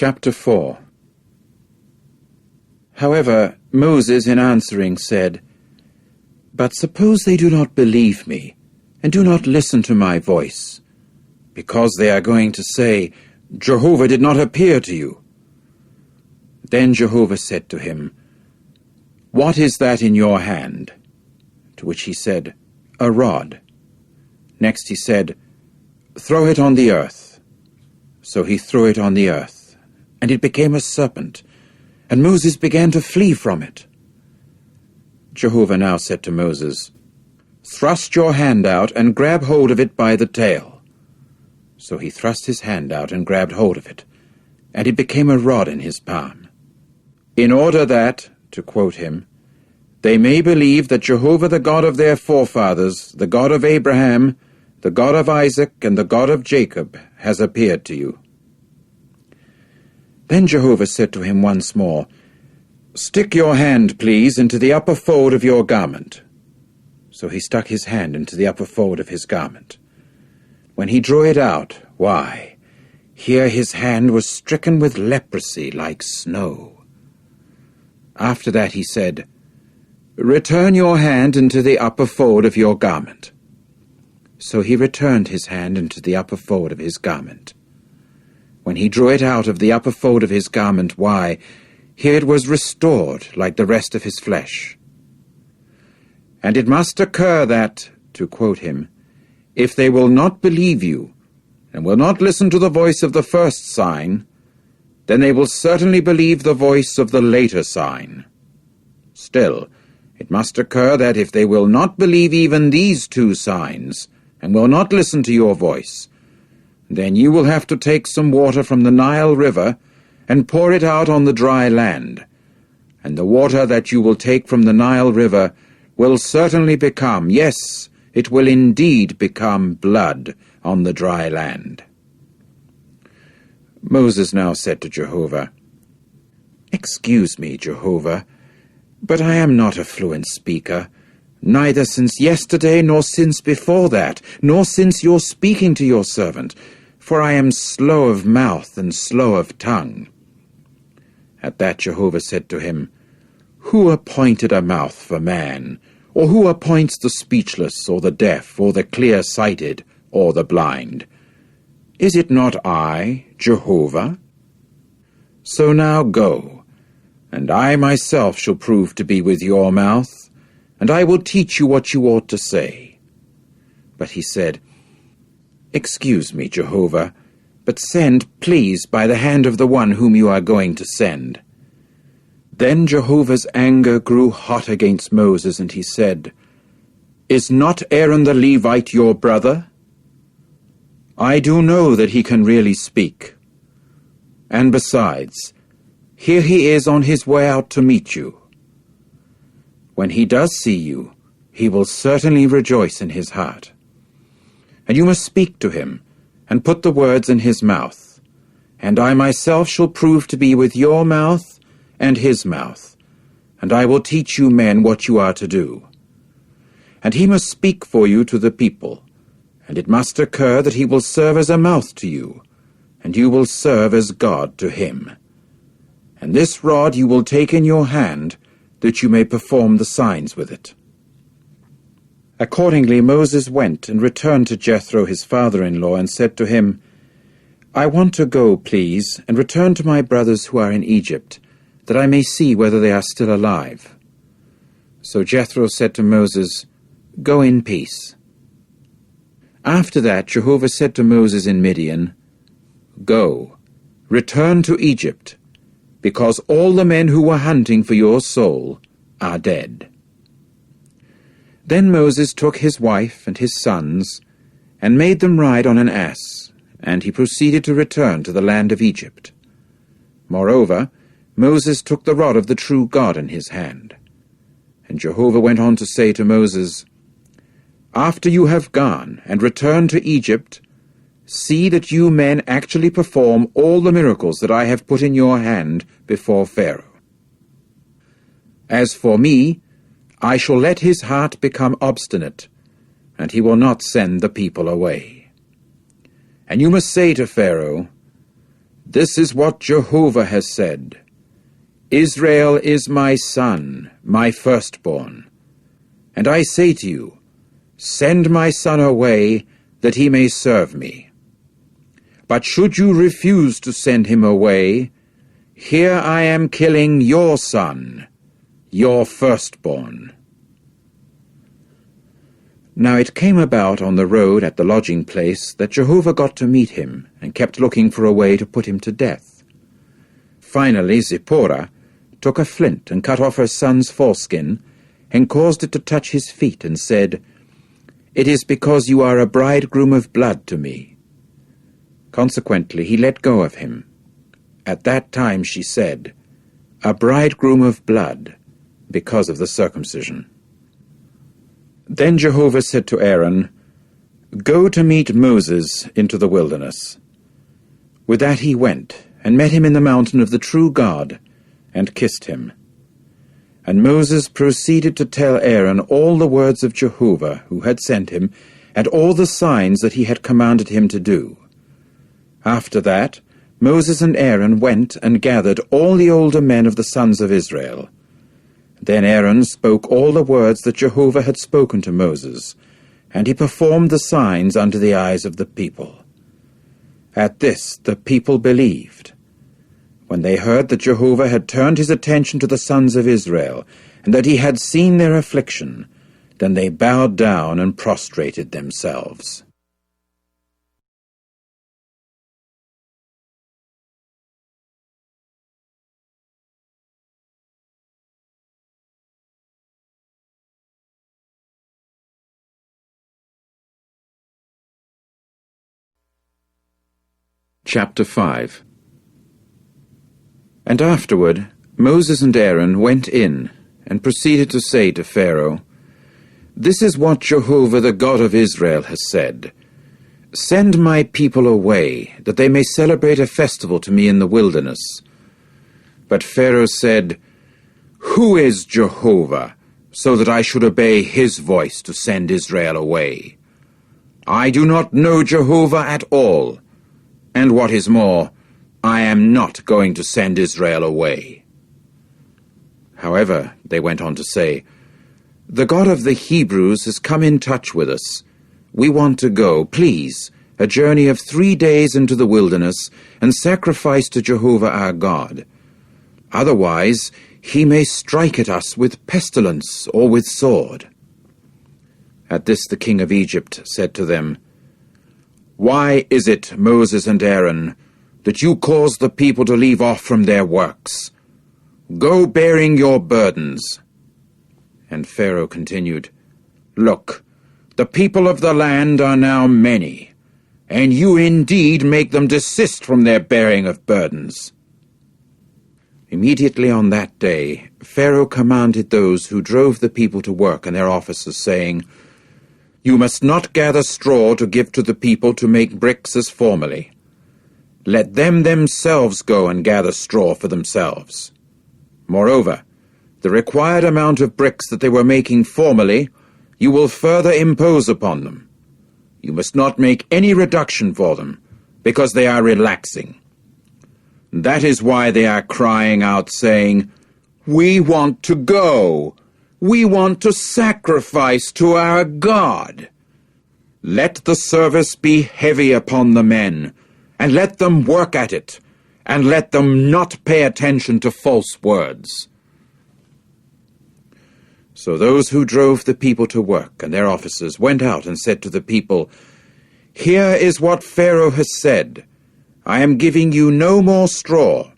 Chapter 4. However, Moses in answering said, "But suppose they do not believe me, and do not listen to my voice, because they are going to say, 'Jehovah did not appear to you.' Then Jehovah said to him, 'What is that in your hand?' To which he said, 'A rod.' Next he said, 'Throw it on the earth.' So he threw it on the earth, and it became a serpent, and Moses began to flee from it. Jehovah now said to Moses, 'Thrust your hand out and grab hold of it by the tail.' So he thrust his hand out and grabbed hold of it, and it became a rod in his palm. In order that, to quote him, they may believe that Jehovah the God of their forefathers, the God of Abraham, the God of Isaac, and the God of Jacob, has appeared to you." Then Jehovah said to him once more, "Stick your hand, please, into the upper fold of your garment." So he stuck his hand into the upper fold of his garment. When he drew it out, why, here his hand was stricken with leprosy like snow. After that he said, "Return your hand into the upper fold of your garment." So he returned his hand into the upper fold of his garment. When he drew it out of the upper fold of his garment, why, here it was restored like the rest of his flesh. And it must occur that, to quote him, if they will not believe you, and will not listen to the voice of the first sign, then they will certainly believe the voice of the later sign. Still, it must occur that if they will not believe even these two signs, and will not listen to your voice, then you will have to take some water from the Nile River and pour it out on the dry land, and the water that you will take from the Nile River will certainly become, yes, it will indeed become blood on the dry land." Moses now said to Jehovah, "Excuse me, Jehovah, but I am not a fluent speaker, neither since yesterday nor since before that, nor since your speaking to your servant, for I am slow of mouth and slow of tongue." At that Jehovah said to him, "Who appointed a mouth for man? Or who appoints the speechless, or the deaf, or the clear-sighted, or the blind? Is it not I, Jehovah? So now go, and I myself shall prove to be with your mouth, and I will teach you what you ought to say." But he said, "Excuse me, Jehovah, but send, please, by the hand of the one whom you are going to send." Then Jehovah's anger grew hot against Moses, and he said, "Is not Aaron the Levite your brother? I do know that he can really speak. And besides, here he is on his way out to meet you. When he does see you, he will certainly rejoice in his heart. And you must speak to him, and put the words in his mouth, and I myself shall prove to be with your mouth and his mouth, and I will teach you men what you are to do. And he must speak for you to the people, and it must occur that he will serve as a mouth to you, and you will serve as God to him. And this rod you will take in your hand, that you may perform the signs with it." Accordingly Moses went and returned to Jethro his father-in-law, and said to him, "I want to go, please, and return to my brothers who are in Egypt, that I may see whether they are still alive." So Jethro said to Moses, "Go in peace." After that Jehovah said to Moses in Midian, "Go, return to Egypt, because all the men who were hunting for your soul are dead." Then Moses took his wife and his sons, and made them ride on an ass, and he proceeded to return to the land of Egypt. Moreover, Moses took the rod of the true God in his hand. And Jehovah went on to say to Moses, "After you have gone and returned to Egypt, see that you men actually perform all the miracles that I have put in your hand before Pharaoh. As for me, I shall let his heart become obstinate, and he will not send the people away. And you must say to Pharaoh, This is what Jehovah has said. Israel is my son, my firstborn. And I say to you, send my son away, that he may serve me. But should you refuse to send him away, here I am killing your son, your firstborn. Now it came about on the road at the lodging place that Jehovah got to meet him, and kept looking for a way to put him to death. Finally Zipporah took a flint and cut off her son's foreskin, and caused it to touch his feet, and said, It is because you are a bridegroom of blood to me. Consequently he let go of him. At that time she said, A bridegroom of blood, because of the circumcision. Then Jehovah said to Aaron, Go to meet Moses into the wilderness. With that he went, and met him in the mountain of the true God, and kissed him. And Moses proceeded to tell Aaron all the words of Jehovah, who had sent him, and all the signs that he had commanded him to do. After that, Moses and Aaron went and gathered all the older men of the sons of Israel. Then Aaron spoke all the words that Jehovah had spoken to Moses, and he performed the signs unto the eyes of the people. At this the people believed. When they heard that Jehovah had turned his attention to the sons of Israel, and that he had seen their affliction, then they bowed down and prostrated themselves. Chapter 5. And afterward Moses and Aaron went in, and proceeded to say to Pharaoh, This is what Jehovah the God of Israel has said. Send my people away, that they may celebrate a festival to me in the wilderness. But Pharaoh said, Who is Jehovah, so that I should obey his voice to send Israel away? I do not know Jehovah at all. And what is more, I am not going to send Israel away. However, they went on to say, The God of the Hebrews has come in touch with us. We want to go, please, a journey of 3 days into the wilderness, and sacrifice to Jehovah our God. Otherwise, he may strike at us with pestilence or with sword. At this the king of Egypt said to them, Why is it, Moses and Aaron, that you cause the people to leave off from their works? Go bearing your burdens. And Pharaoh continued, Look, the people of the land are now many, and you indeed make them desist from their bearing of burdens. Immediately on that day, Pharaoh commanded those who drove the people to work and their officers, saying, You must not gather straw to give to the people to make bricks as formerly. Let them themselves go and gather straw for themselves. Moreover, the required amount of bricks that they were making formerly, you will further impose upon them. You must not make any reduction for them, because they are relaxing. That is why they are crying out, saying, We want to go. We want to sacrifice to our God. Let the service be heavy upon the men, and let them work at it, and let them not pay attention to false words. So those who drove the people to work and their officers went out and said to the people, Here is what Pharaoh has said. I am giving you no more straw.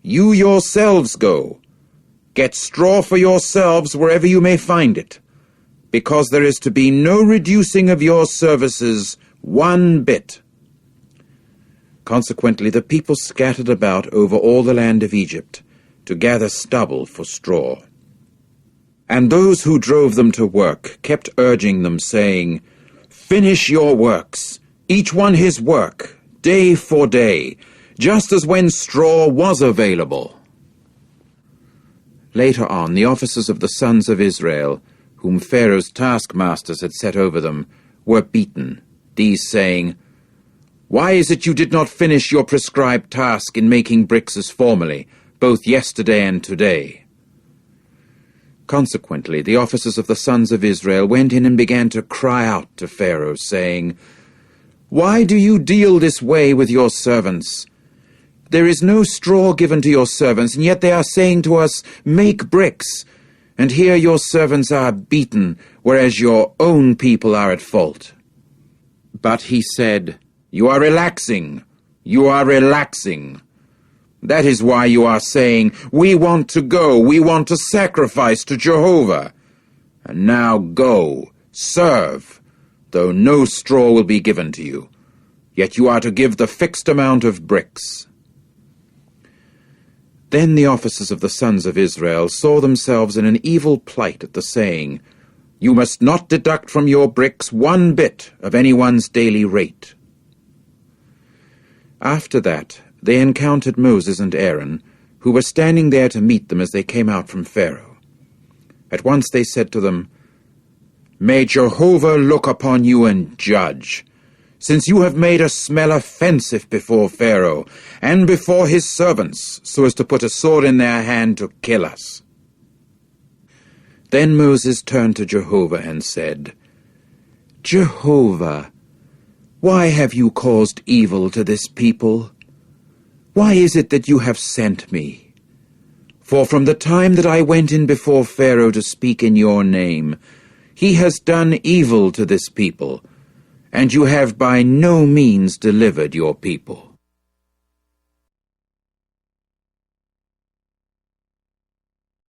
You yourselves go. Get straw for yourselves wherever you may find it, because there is to be no reducing of your services one bit. Consequently, the people scattered about over all the land of Egypt to gather stubble for straw. And those who drove them to work kept urging them, saying, Finish your works, each one his work, day for day, just as when straw was available. Later on, the officers of the sons of Israel, whom Pharaoh's taskmasters had set over them, were beaten, these saying, Why is it you did not finish your prescribed task in making bricks as formerly, both yesterday and today?" Consequently, the officers of the sons of Israel went in and began to cry out to Pharaoh, saying, "Why do you deal this way with your servants? There is no straw given to your servants, and yet they are saying to us, 'Make bricks,' and here your servants are beaten, whereas your own people are at fault." But he said, "You are relaxing. You are relaxing. That is why you are saying, 'We want to go, we want to sacrifice to Jehovah.' And now go, serve, though no straw will be given to you. Yet you are to give the fixed amount of bricks." Then the officers of the sons of Israel saw themselves in an evil plight at the saying, "You must not deduct from your bricks 1 bit of anyone's daily rate." After that, they encountered Moses and Aaron, who were standing there to meet them as they came out from Pharaoh. At once they said to them, "May Jehovah look upon you and judge, since you have made us smell offensive before Pharaoh and before his servants, so as to put a sword in their hand to kill us." Then Moses turned to Jehovah and said, "Jehovah, why have you caused evil to this people? Why is it that you have sent me? For from the time that I went in before Pharaoh to speak in your name, he has done evil to this people, and you have by no means delivered your people."